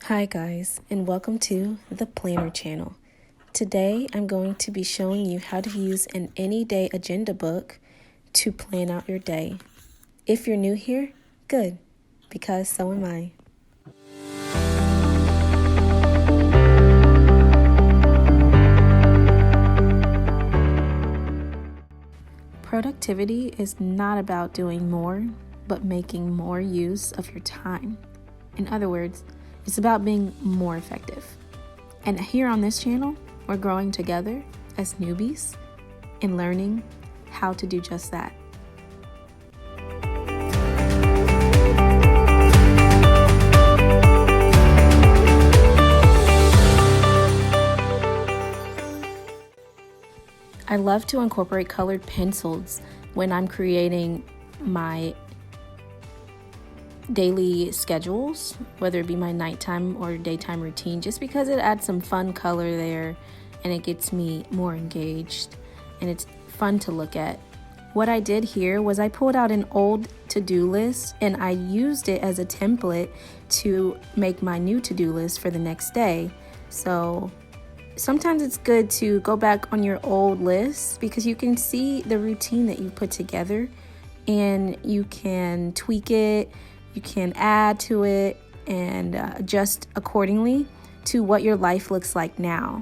Hi guys, and welcome to the Planner channel. Today I'm going to be showing you how to use an any day agenda book to plan out your day. If you're new here, good, because so am I. Productivity is not about doing more, but making more use of your time. In other words, it's about being more effective. And here on this channel, we're growing together as newbies and learning how to do just that. I love to incorporate colored pencils when I'm creating my daily schedules, whether it be my nighttime or daytime routine, just because it adds some fun color there and it gets me more engaged and it's fun to look at. What I did here was I pulled out an old to-do list and I used it as a template to make my new to-do list for the next day. So sometimes it's good to go back on your old list because you can see the routine that you put together and you can tweak it. You can add to it and adjust accordingly to what your life looks like now.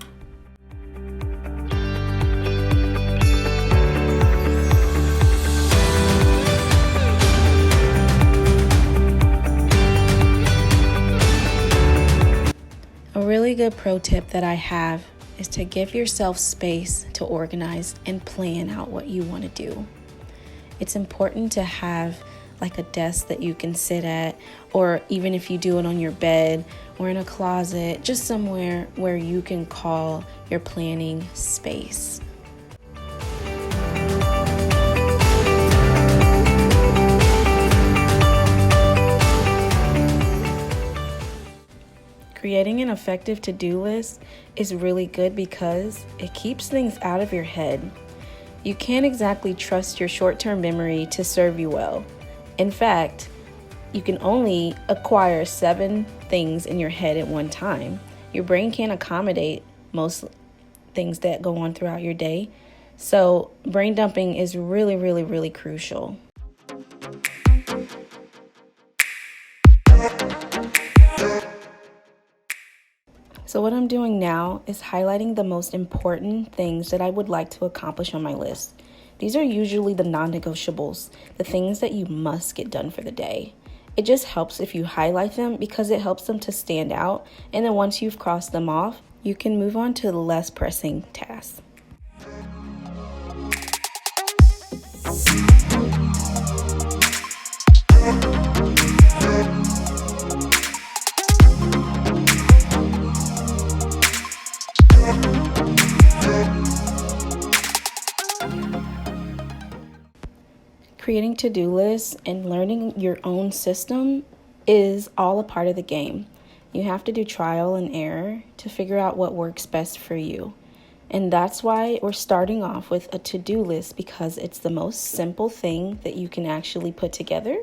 A really good pro tip that I have is to give yourself space to organize and plan out what you want to do. It's important to have like a desk that you can sit at, or even if you do it on your bed or in a closet, just somewhere where you can call your planning space. Creating an effective to-do list is really good because it keeps things out of your head. You can't exactly trust your short-term memory to serve you well. In fact, you can only acquire 7 things in your head at one time. Your brain can't accommodate most things that go on throughout your day. So brain dumping is really crucial. So what I'm doing now is highlighting the most important things that I would like to accomplish on my list. These are usually the non-negotiables, the things that you must get done for the day. It just helps if you highlight them because it helps them to stand out. And then once you've crossed them off, you can move on to the less pressing tasks. Creating to-do lists and learning your own system is all a part of the game. You have to do trial and error to figure out what works best for you. And that's why we're starting off with a to-do list, because it's the most simple thing that you can actually put together.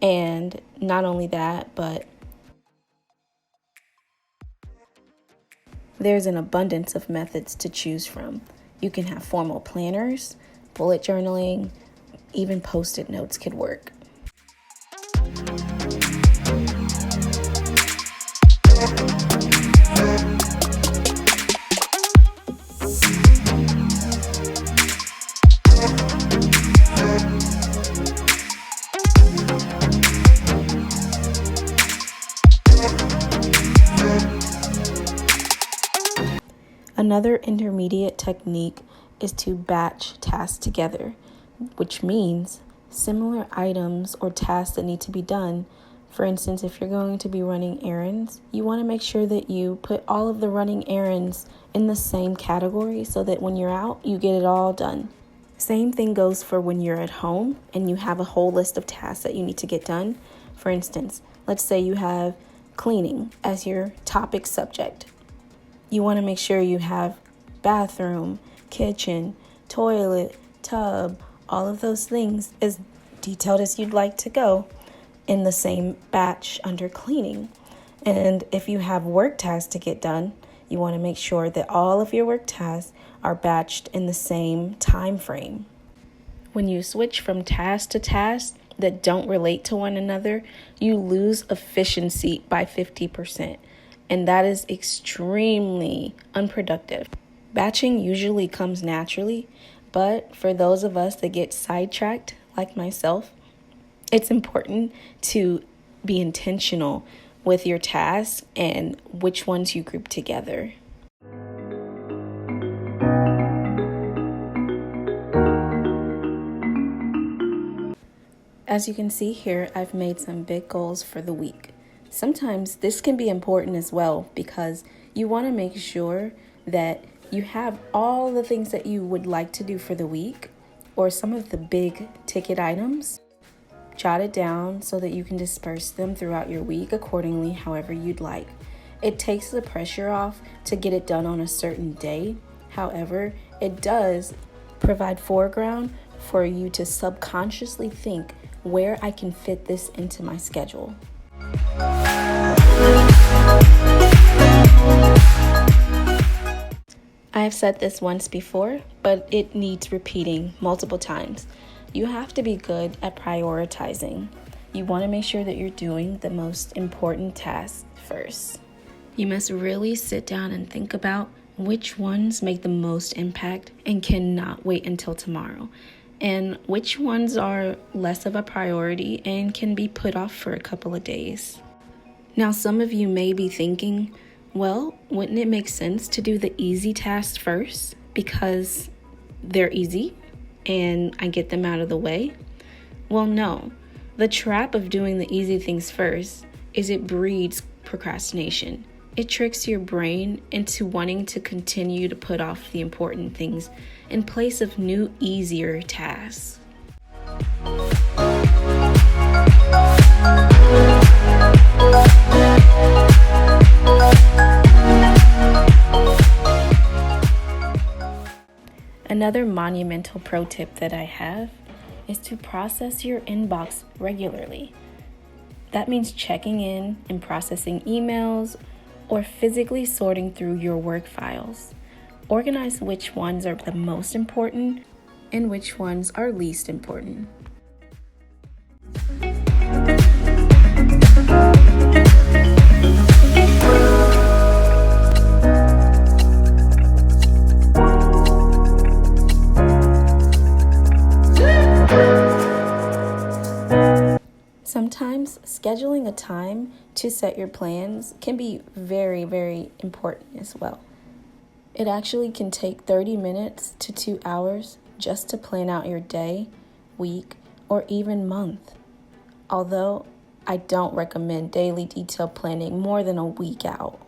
And not only that, but there's an abundance of methods to choose from. You can have formal planners, bullet journaling, even post-it notes could work. Another intermediate technique is to batch tasks together, which means similar items or tasks that need to be done. For instance, if you're going to be running errands, you want to make sure that you put all of the running errands in the same category so that when you're out, you get it all done. Same thing goes for when you're at home and you have a whole list of tasks that you need to get done. For instance, let's say you have cleaning as your topic subject. You want to make sure you have bathroom, kitchen, toilet, tub, all of those things as detailed as you'd like to go in the same batch under cleaning. And if you have work tasks to get done, you want to make sure that all of your work tasks are batched in the same time frame. When you switch from task to task that don't relate to one another, you lose efficiency by 50%. And that is extremely unproductive. Batching usually comes naturally, but for those of us that get sidetracked, like myself, it's important to be intentional with your tasks and which ones you group together. As you can see here, I've made some big goals for the week. Sometimes this can be important as well because you want to make sure that you have all the things that you would like to do for the week or some of the big ticket items. Jot it down so that you can disperse them throughout your week accordingly, however you'd like. It takes the pressure off to get it done on a certain day. However, it does provide foreground for you to subconsciously think where I can fit this into my schedule. I have said this once before, but it needs repeating multiple times. You have to be good at prioritizing. You want to make sure that you're doing the most important tasks first. You must really sit down and think about which ones make the most impact and cannot wait until tomorrow, and which ones are less of a priority and can be put off for a couple of days. Now, some of you may be thinking, well, wouldn't it make sense to do the easy tasks first because they're easy and I get them out of the way? Well, no. The trap of doing the easy things first is it breeds procrastination. It tricks your brain into wanting to continue to put off the important things in place of new, easier tasks. Another monumental pro tip that I have is to process your inbox regularly. That means checking in and processing emails or physically sorting through your work files. Organize which ones are the most important and which ones are least important. Sometimes scheduling a time to set your plans can be very, very important as well. It actually can take 30 minutes to 2 hours just to plan out your day, week, or even month. Although I don't recommend daily detailed planning more than a week out.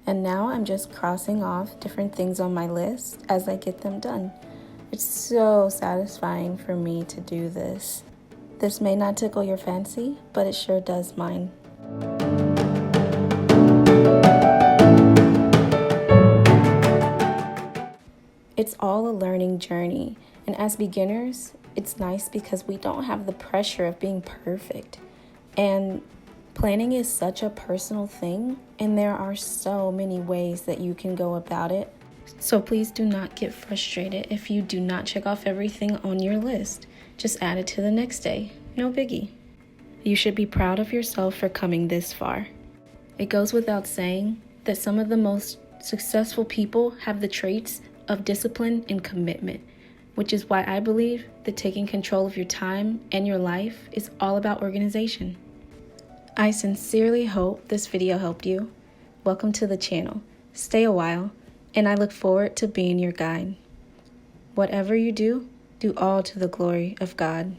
And now I'm just crossing off different things on my list as I get them done. It's so satisfying for me to do this. This may not tickle your fancy, but it sure does mine. It's all a learning journey, and as beginners, it's nice because we don't have the pressure of being perfect. And planning is such a personal thing, and there are so many ways that you can go about it. So please do not get frustrated if you do not check off everything on your list. Just add it to the next day. No biggie. You should be proud of yourself for coming this far. It goes without saying that some of the most successful people have the traits of discipline and commitment, which is why I believe that taking control of your time and your life is all about organization. I sincerely hope this video helped you. Welcome to the channel. Stay a while, and I look forward to being your guide. Whatever you do, do all to the glory of God.